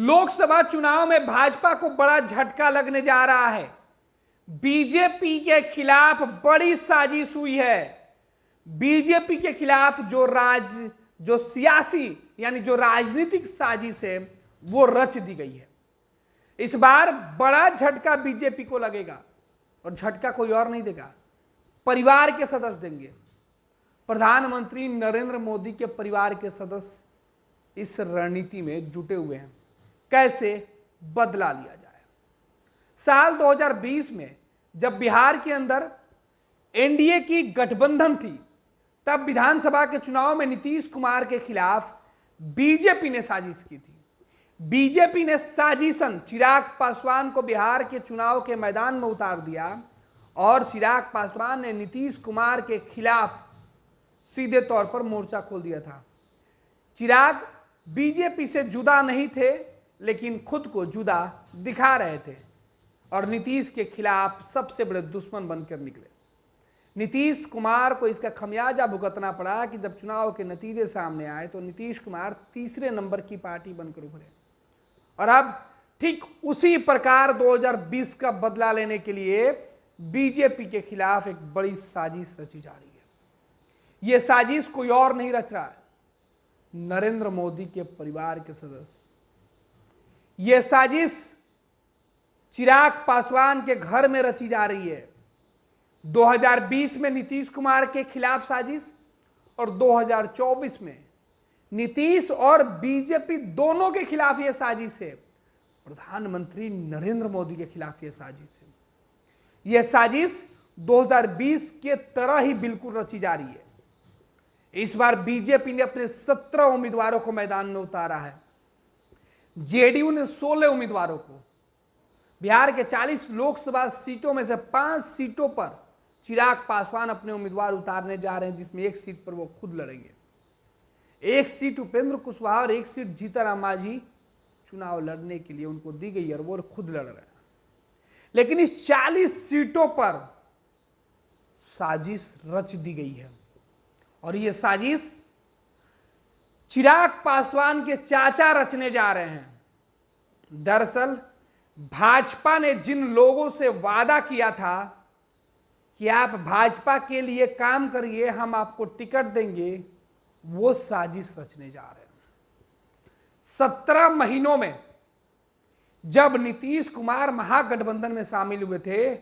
लोकसभा चुनाव में भाजपा को बड़ा झटका लगने जा रहा है। बीजेपी के खिलाफ बड़ी साजिश हुई है। बीजेपी के खिलाफ जो सियासी यानी जो राजनीतिक साजिश है वो रच दी गई है। इस बार बड़ा झटका बीजेपी को लगेगा और झटका कोई और नहीं देगा, परिवार के सदस्य देंगे। प्रधानमंत्री नरेंद्र मोदी के परिवार के सदस्य इस रणनीति में जुटे हुए हैं, कैसे बदला लिया जाए। साल 2020 में जब बिहार के अंदर एनडीए की गठबंधन थी, तब विधानसभा के चुनाव में नीतीश कुमार के खिलाफ बीजेपी ने साजिश की थी। बीजेपी ने साजिशन चिराग पासवान को बिहार के चुनाव के मैदान में उतार दिया और चिराग पासवान ने नीतीश कुमार के खिलाफ सीधे तौर पर मोर्चा खोल दिया था। चिराग बीजेपी से जुदा नहीं थे, लेकिन खुद को जुदा दिखा रहे थे और नीतीश के खिलाफ सबसे बड़े दुश्मन बनकर निकले। नीतीश कुमार को इसका खमियाजा भुगतना पड़ा कि जब चुनाव के नतीजे सामने आए तो नीतीश कुमार तीसरे नंबर की पार्टी बनकर उभरे और अब ठीक उसी प्रकार 2020 का बदला लेने के लिए बीजेपी के खिलाफ एक बड़ी साजिश रची जा रही है। यह साजिश कोई और नहीं रच रहा है, नरेंद्र मोदी के परिवार के सदस्य। यह साजिश चिराग पासवान के घर में रची जा रही है। 2020 में नीतीश कुमार के खिलाफ साजिश और 2024 में नीतीश और बीजेपी दोनों के खिलाफ यह साजिश है। प्रधानमंत्री नरेंद्र मोदी के खिलाफ यह साजिश है। यह साजिश 2020 के तरह ही बिल्कुल रची जा रही है। इस बार बीजेपी ने अपने 17 उम्मीदवारों को मैदान में उतारा है। जेडीयू ने 16 उम्मीदवारों को, बिहार के 40 लोकसभा सीटों में से 5 सीटों पर चिराग पासवान अपने उम्मीदवार उतारने जा रहे हैं, जिसमें एक सीट पर वो खुद लड़ेंगे। एक सीट उपेंद्र कुशवाहा और एक सीट जीतनराम मांझी चुनाव लड़ने के लिए उनको दी गई और वो खुद लड़ रहे हैं। लेकिन इस 40 सीटों पर साजिश रच दी गई है और यह साजिश चिराग पासवान के चाचा रचने जा रहे हैं। दरअसल भाजपा ने जिन लोगों से वादा किया था कि आप भाजपा के लिए काम करिए, हम आपको टिकट देंगे, वो साजिश रचने जा रहे हैं। 17 महीनों में जब नीतीश कुमार महागठबंधन में शामिल हुए थे,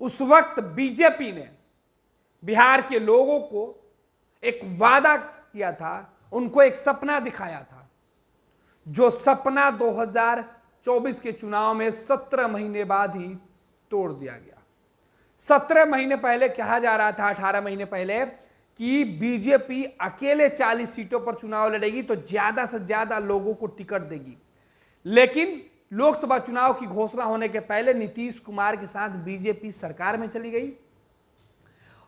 उस वक्त बीजेपी ने बिहार के लोगों को एक वादा किया था, उनको एक सपना दिखाया था, जो सपना 2024 के चुनाव में 17 महीने बाद ही तोड़ दिया गया। 17 महीने पहले कहा जा रहा था, 18 महीने पहले, कि बीजेपी अकेले 40 सीटों पर चुनाव लड़ेगी तो ज्यादा से ज्यादा लोगों को टिकट देगी। लेकिन लोकसभा चुनाव की घोषणा होने के पहले नीतीश कुमार के साथ बीजेपी सरकार में चली गई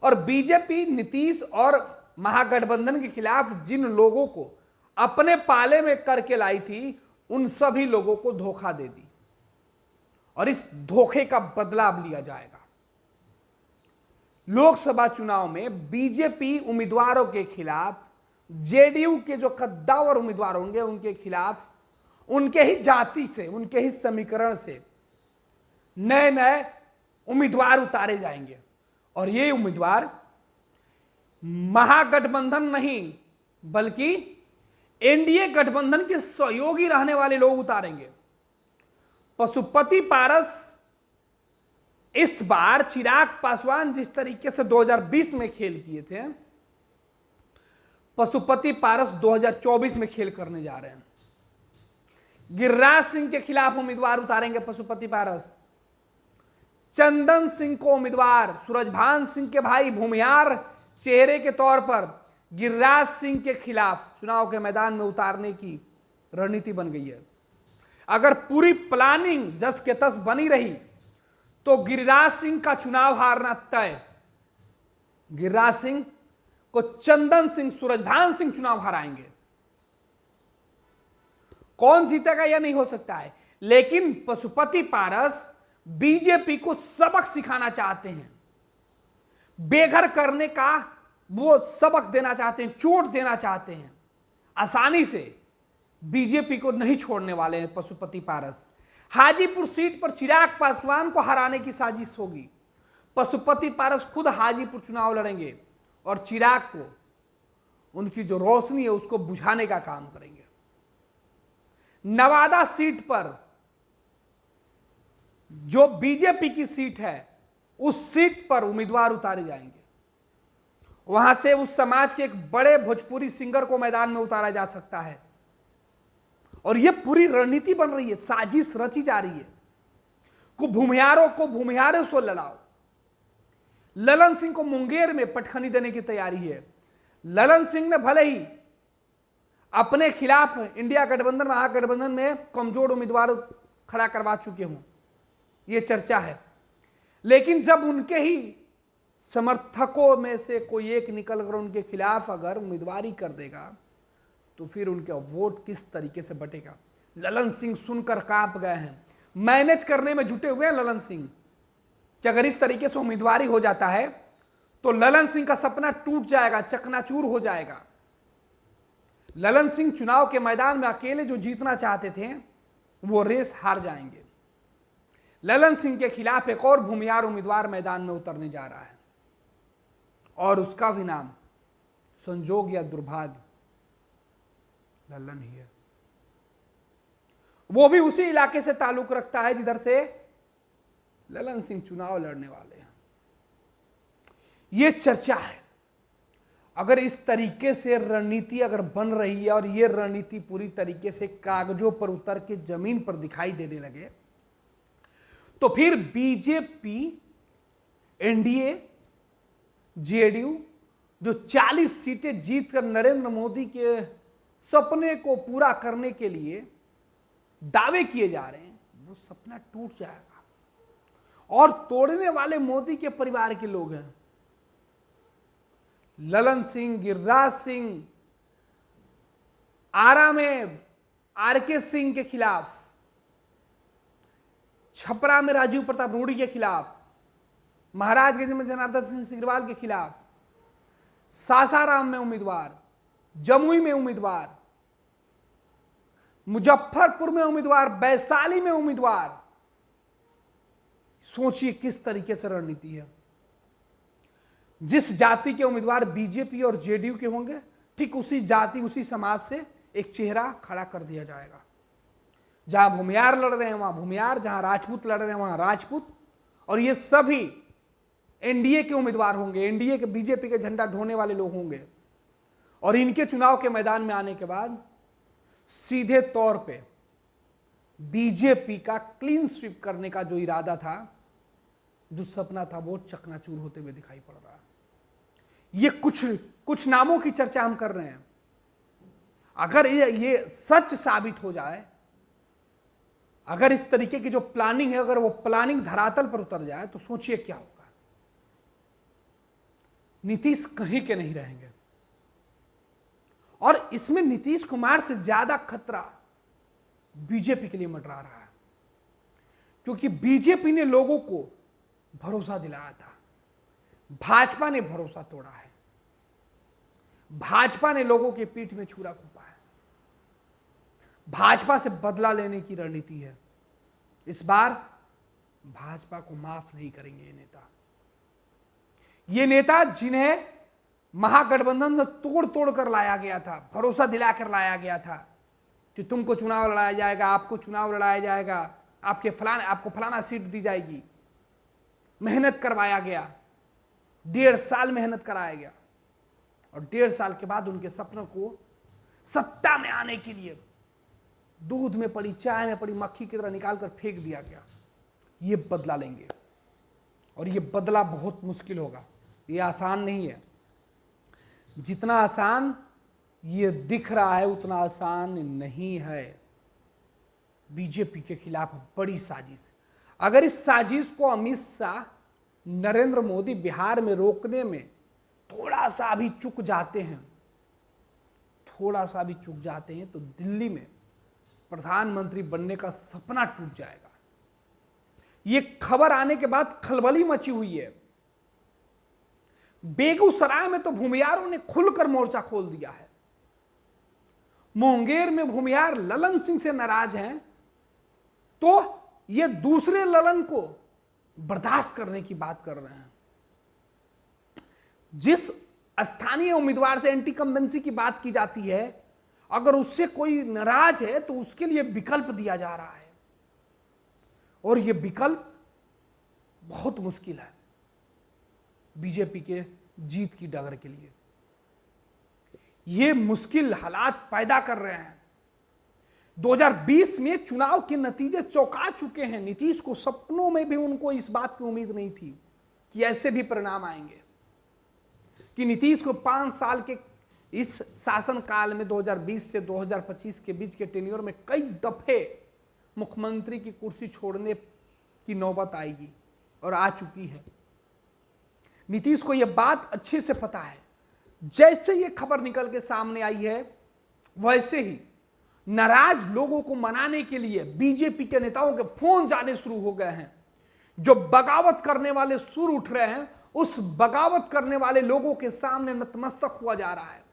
और बीजेपी नीतीश और महागठबंधन के खिलाफ जिन लोगों को अपने पाले में करके लाई थी, उन सभी लोगों को धोखा दे दी और इस धोखे का बदला अब लिया जाएगा। लोकसभा चुनाव में बीजेपी उम्मीदवारों के खिलाफ जेडीयू के जो कद्दावर उम्मीदवार होंगे उनके खिलाफ उनके ही जाति से, उनके ही समीकरण से नए नए उम्मीदवार उतारे जाएंगे और ये उम्मीदवार महागठबंधन नहीं बल्कि एनडीए गठबंधन के सहयोगी रहने वाले लोग उतारेंगे। पशुपति पारस इस बार चिराग पासवान जिस तरीके से 2020 में खेल किए थे, पशुपति पारस 2024 में खेल करने जा रहे हैं। गिरिराज सिंह के खिलाफ उम्मीदवार उतारेंगे पशुपति पारस। चंदन सिंह को उम्मीदवार, सूरजभान सिंह के भाई भूमिहार चेहरे के तौर पर गिरिराज सिंह के खिलाफ चुनाव के मैदान में उतारने की रणनीति बन गई है। अगर पूरी प्लानिंग जस के तस बनी रही तो गिरिराज सिंह का चुनाव हारना तय। गिरिराज सिंह को चंदन सिंह, सूरजभान सिंह चुनाव हराएंगे। कौन जीतेगा यह नहीं हो सकता है, लेकिन पशुपति पारस बीजेपी को सबक सिखाना चाहते हैं, बेघर करने का वो सबक देना चाहते हैं, चोट देना चाहते हैं। आसानी से बीजेपी को नहीं छोड़ने वाले हैं पशुपति पारस। हाजीपुर सीट पर चिराग पासवान को हराने की साजिश होगी। पशुपति पारस खुद हाजीपुर चुनाव लड़ेंगे और चिराग को उनकी जो रोशनी है उसको बुझाने का काम करेंगे। नवादा सीट पर जो बीजेपी की सीट है उस सीट पर उम्मीदवार उतारे जाएंगे। वहां से उस समाज के एक बड़े भोजपुरी सिंगर को मैदान में उतारा जा सकता है और यह पूरी रणनीति बन रही है, साजिश रची जा रही है को भूमिहारों से लड़ाओ। ललन सिंह को मुंगेर में पटखनी देने की तैयारी है। ललन सिंह ने भले ही अपने खिलाफ इंडिया गठबंधन महागठबंधन में कमजोर उम्मीदवार खड़ा करवा चुके हों, यह चर्चा है, लेकिन जब उनके ही समर्थकों में से कोई एक निकलकर उनके खिलाफ अगर उम्मीदवारी कर देगा तो फिर उनका वोट किस तरीके से बटेगा। ललन सिंह सुनकर कांप गए हैं, मैनेज करने में जुटे हुए हैं ललन सिंह कि अगर इस तरीके से उम्मीदवारी हो जाता है तो ललन सिंह का सपना टूट जाएगा, चकनाचूर हो जाएगा। ललन सिंह चुनाव के मैदान में अकेले जो जीतना चाहते थे वो रेस हार जाएंगे। ललन सिंह के खिलाफ एक और भूमिहार उम्मीदवार मैदान में उतरने जा रहा है और उसका भी नाम संजोग या दुर्भाग्य ललन ही है। वो भी उसी इलाके से ताल्लुक रखता है जिधर से ललन सिंह चुनाव लड़ने वाले हैं। यह चर्चा है। अगर इस तरीके से रणनीति अगर बन रही है और यह रणनीति पूरी तरीके से कागजों पर उतर के जमीन पर दिखाई देने लगे तो फिर बीजेपी, एनडीए, जेडीयू जो 40 सीटें जीतकर नरेंद्र मोदी के सपने को पूरा करने के लिए दावे किए जा रहे हैं, वो सपना टूट जाएगा। और तोड़ने वाले मोदी के परिवार के लोग हैं। ललन सिंह, गिरिराज सिंह, आरा में आरके सिंह के खिलाफ, छपरा में राजीव प्रताप रूडी के खिलाफ, महाराजगंज में जनार्दन सिंह सिग्रीवाल के खिलाफ, सासाराम में उम्मीदवार, जमुई में उम्मीदवार, मुजफ्फरपुर में उम्मीदवार, वैशाली में उम्मीदवार। सोचिए किस तरीके से रणनीति है। जिस जाति के उम्मीदवार बीजेपी और जेडीयू के होंगे ठीक उसी जाति उसी समाज से एक चेहरा खड़ा कर दिया जाएगा। जहां भूमिहार लड़ रहे हैं वहां भूमिहार, जहां राजपूत लड़ रहे हैं वहां राजपूत, और ये सभी एनडीए के उम्मीदवार होंगे, एनडीए के बीजेपी के झंडा ढोने वाले लोग होंगे। और इनके चुनाव के मैदान में आने के बाद सीधे तौर पे बीजेपी का क्लीन स्वीप करने का जो इरादा था, जो सपना था, वो चकनाचूर होते हुए दिखाई पड़ रहा है। ये कुछ नामों की चर्चा हम कर रहे हैं। अगर ये सच साबित हो जाए, अगर इस तरीके की जो प्लानिंग है अगर वो प्लानिंग धरातल पर उतर जाए तो सोचिए क्या होगा। नीतीश कहीं के नहीं रहेंगे और इसमें नीतीश कुमार से ज्यादा खतरा बीजेपी के लिए मंडरा रहा है, क्योंकि बीजेपी ने लोगों को भरोसा दिलाया था, भाजपा ने भरोसा तोड़ा है। भाजपा ने लोगों के पीठ में छुरा घोंपा है। भाजपा से बदला लेने की रणनीति है। इस बार भाजपा को माफ नहीं करेंगे ये नेता जिन्हें महागठबंधन में तोड़ तोड़ कर लाया गया था, भरोसा दिलाकर लाया गया था कि तुमको चुनाव लड़ाया जाएगा, आपको चुनाव लड़ाया जाएगा, आपको फलाना सीट दी जाएगी। मेहनत करवाया गया, 1.5 साल मेहनत कराया गया और 1.5 साल के बाद उनके सपनों को सत्ता में आने के लिए दूध में पड़ी, चाय में पड़ी मक्खी की तरह निकालकर फेंक दिया गया। ये बदला लेंगे और ये बदला बहुत मुश्किल होगा, ये आसान नहीं है। जितना आसान ये दिख रहा है उतना आसान नहीं है। बीजेपी के खिलाफ बड़ी साजिश। अगर इस साजिश को अमित शाह, नरेंद्र मोदी बिहार में रोकने में थोड़ा सा भी चूक जाते हैं, तो दिल्ली में प्रधानमंत्री बनने का सपना टूट जाएगा। यह खबर आने के बाद खलबली मची हुई है। बेगूसराय में तो भूमिहारों ने खुलकर मोर्चा खोल दिया है। मुंगेर में भूमिहार ललन सिंह से नाराज हैं, तो ये दूसरे ललन को बर्दाश्त करने की बात कर रहे हैं। जिस स्थानीय उम्मीदवार से एंटी कंबेंसी की बात की जाती है, अगर उससे कोई नाराज है तो उसके लिए विकल्प दिया जा रहा है, और यह विकल्प बहुत मुश्किल है बीजेपी के जीत की डगर के लिए। ये मुश्किल हालात पैदा कर रहे हैं। 2020 में चुनाव के नतीजे चौंका चुके हैं। नीतीश को सपनों में भी उनको इस बात की उम्मीद नहीं थी कि ऐसे भी परिणाम आएंगे, कि नीतीश को 5 साल के इस शासन काल में 2020 से 2025 के बीच के टेन्योर में कई दफे मुख्यमंत्री की कुर्सी छोड़ने की नौबत आएगी, और आ चुकी है। नीतीश को यह बात अच्छे से पता है। जैसे ये खबर निकल के सामने आई है, वैसे ही नाराज लोगों को मनाने के लिए बीजेपी के नेताओं के फोन जाने शुरू हो गए हैं। जो बगावत करने वाले सुर उठ रहे हैं, उस बगावत करने वाले लोगों के सामने नतमस्तक हुआ जा रहा है।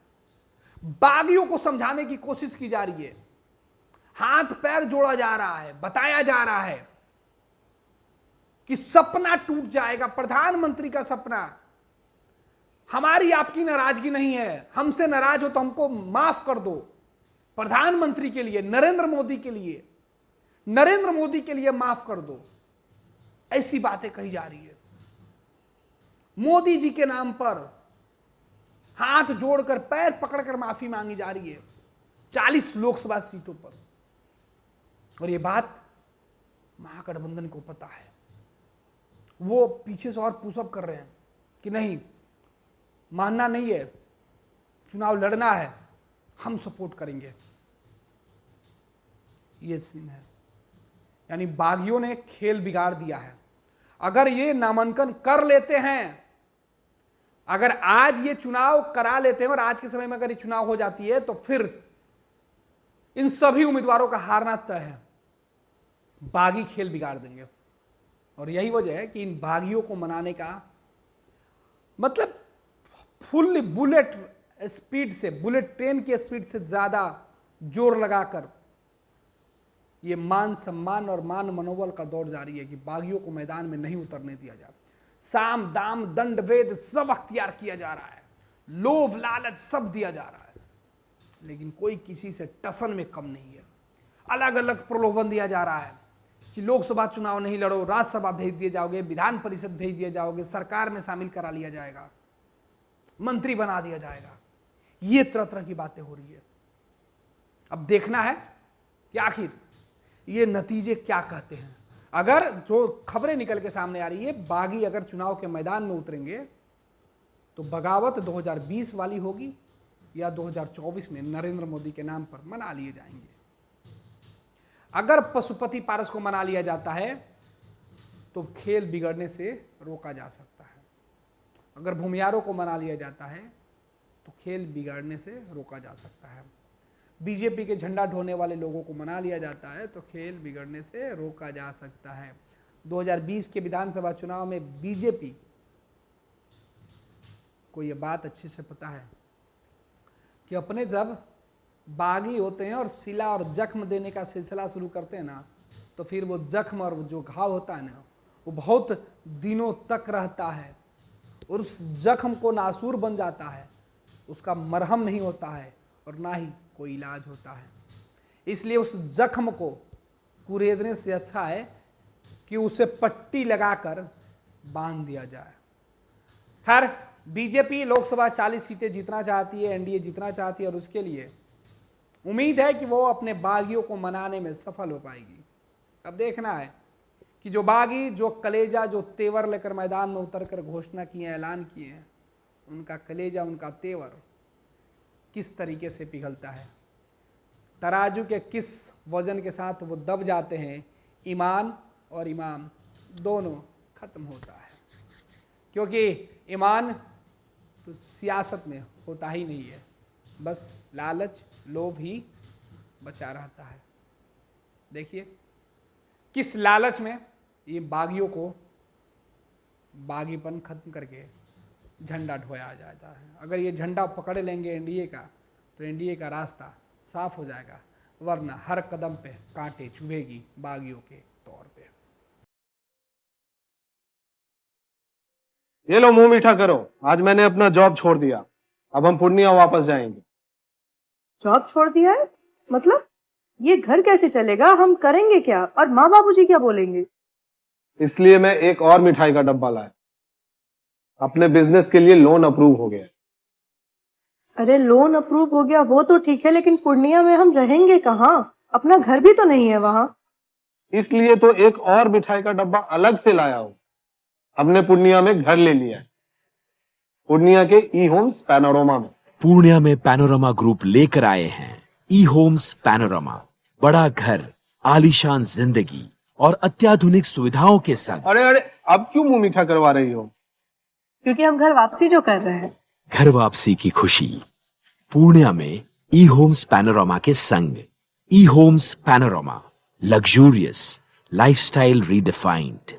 बागियों को समझाने की कोशिश की जा रही है, हाथ पैर जोड़ा जा रहा है, बताया जा रहा है कि सपना टूट जाएगा, प्रधानमंत्री का सपना। हमारी आपकी नाराजगी नहीं है, हमसे नाराज हो तो हमको माफ कर दो। प्रधानमंत्री के लिए, नरेंद्र मोदी के लिए, नरेंद्र मोदी के लिए माफ कर दो, ऐसी बातें कही जा रही है। मोदी जी के नाम पर हाथ जोड़कर, पैर पकड़कर माफी मांगी जा रही है 40 लोकसभा सीटों पर। और यह बात महागठबंधन को पता है। वो पीछे से और पुशअप कर रहे हैं कि नहीं, मानना नहीं है, चुनाव लड़ना है, हम सपोर्ट करेंगे। ये सीन है। यानी बागियों ने खेल बिगाड़ दिया है। अगर ये नामांकन कर लेते हैं, अगर आज ये चुनाव करा लेते हैं और आज के समय में अगर ये चुनाव हो जाती है, तो फिर इन सभी उम्मीदवारों का हारना तय है। बागी खेल बिगाड़ देंगे। और यही वजह है कि इन बागियों को मनाने का मतलब फुल बुलेट स्पीड से, बुलेट ट्रेन की स्पीड से ज्यादा जोर लगाकर ये मान सम्मान और मान मनोबल का दौर जारी है कि बागियों को मैदान में नहीं उतरने दिया जाए। साम दाम दंड भेद सब अख्तियार किया जा रहा है, लोभ लालच सब दिया जा रहा है, लेकिन कोई किसी से टसन में कम नहीं है। अलग अलग प्रलोभन दिया जा रहा है कि लोकसभा चुनाव नहीं लड़ो, राज्यसभा भेज दिए जाओगे, विधान परिषद भेज दिया जाओगे, सरकार में शामिल करा लिया जाएगा, मंत्री बना दिया जाएगा। ये तरह तरह की बातें हो रही है। अब देखना है कि आखिर ये नतीजे क्या कहते हैं। अगर जो खबरें निकल के सामने आ रही है, बागी अगर चुनाव के मैदान में उतरेंगे तो बगावत 2020 वाली होगी या 2024 में नरेंद्र मोदी के नाम पर मना लिए जाएंगे। अगर पशुपति पारस को मना लिया जाता है तो खेल बिगड़ने से रोका जा सकता है। अगर भूमियारों को मना लिया जाता है तो खेल बिगड़ने से रोका जा सकता है। बीजेपी के झंडा ढोने वाले लोगों को मना लिया जाता है तो खेल बिगड़ने से रोका जा सकता है। 2020 के विधानसभा चुनाव में बीजेपी को यह बात अच्छे से पता है कि अपने जब बागी होते हैं और सिला और जख्म देने का सिलसिला शुरू करते हैं ना, तो फिर वो जख्म और जो घाव होता है ना, वो बहुत दिनों तक रहता है और उस जख्म को नासूर बन जाता है। उसका मरहम नहीं होता है और ना ही कोई इलाज होता है। इसलिए उस जख्म को कुरेदने से अच्छा है कि उसे पट्टी लगाकर बांध दिया जाए। खैर, बीजेपी लोकसभा 40 सीटें जीतना चाहती है, एनडीए जीतना चाहती है और उसके लिए उम्मीद है कि वो अपने बागियों को मनाने में सफल हो पाएगी। अब देखना है कि जो बागी, जो कलेजा, जो तेवर लेकर मैदान में उतरकर घोषणा किए, ऐलान किए हैं, उनका कलेजा, उनका तेवर किस तरीके से पिघलता है, तराजू के किस वजन के साथ वो दब जाते हैं। ईमान और इमाम दोनों खत्म होता है, क्योंकि ईमान तो सियासत में होता ही नहीं है, बस लालच लोभ ही बचा रहता है। देखिए किस लालच में ये बागियों को बागीपन खत्म करके झंडा ढोया जाता है। अगर ये झंडा पकड़ लेंगे एनडीए का, तो एनडीए का रास्ता साफ हो जाएगा, वरना हर कदम पे कांटे चुभेगी बागियों के तौर पे। ये लो मुंह मीठा करो, आज मैंने अपना जॉब छोड़ दिया, अब हम पूर्णिया वापस जाएंगे। जॉब छोड़ दिया है? मतलब ये घर कैसे चलेगा? हम करेंगे क्या? और माँ बाबूजी क्या बोलेंगे? इसलिए मैं एक और मिठाई का डब्बा लाया, अपने बिजनेस के लिए लोन अप्रूव हो गया। अरे लोन अप्रूव हो गया वो तो ठीक है, लेकिन पूर्णिया में हम रहेंगे कहाँ? अपना घर भी तो नहीं है वहां। इसलिए तो एक और मिठाई का डब्बा अलग से लाया हूं। हमने पूर्णिया में घर ले लिया है, पूर्णिया के ई होम्स पैनोरमा में। पूर्णिया में पैनोरमा ग्रुप लेकर आए हैं ई होम्स पैनोरमा, बड़ा घर, आलीशान जिंदगी और अत्याधुनिक सुविधाओं के संग। अरे अरे, अब क्यों मुंह मीठा करवा रही हो? क्योंकि हम घर वापसी जो कर रहे हैं। घर वापसी की खुशी पूर्णिया में ई होम्स पैनोरमा के संग। ई homes panorama, luxurious lifestyle redefined.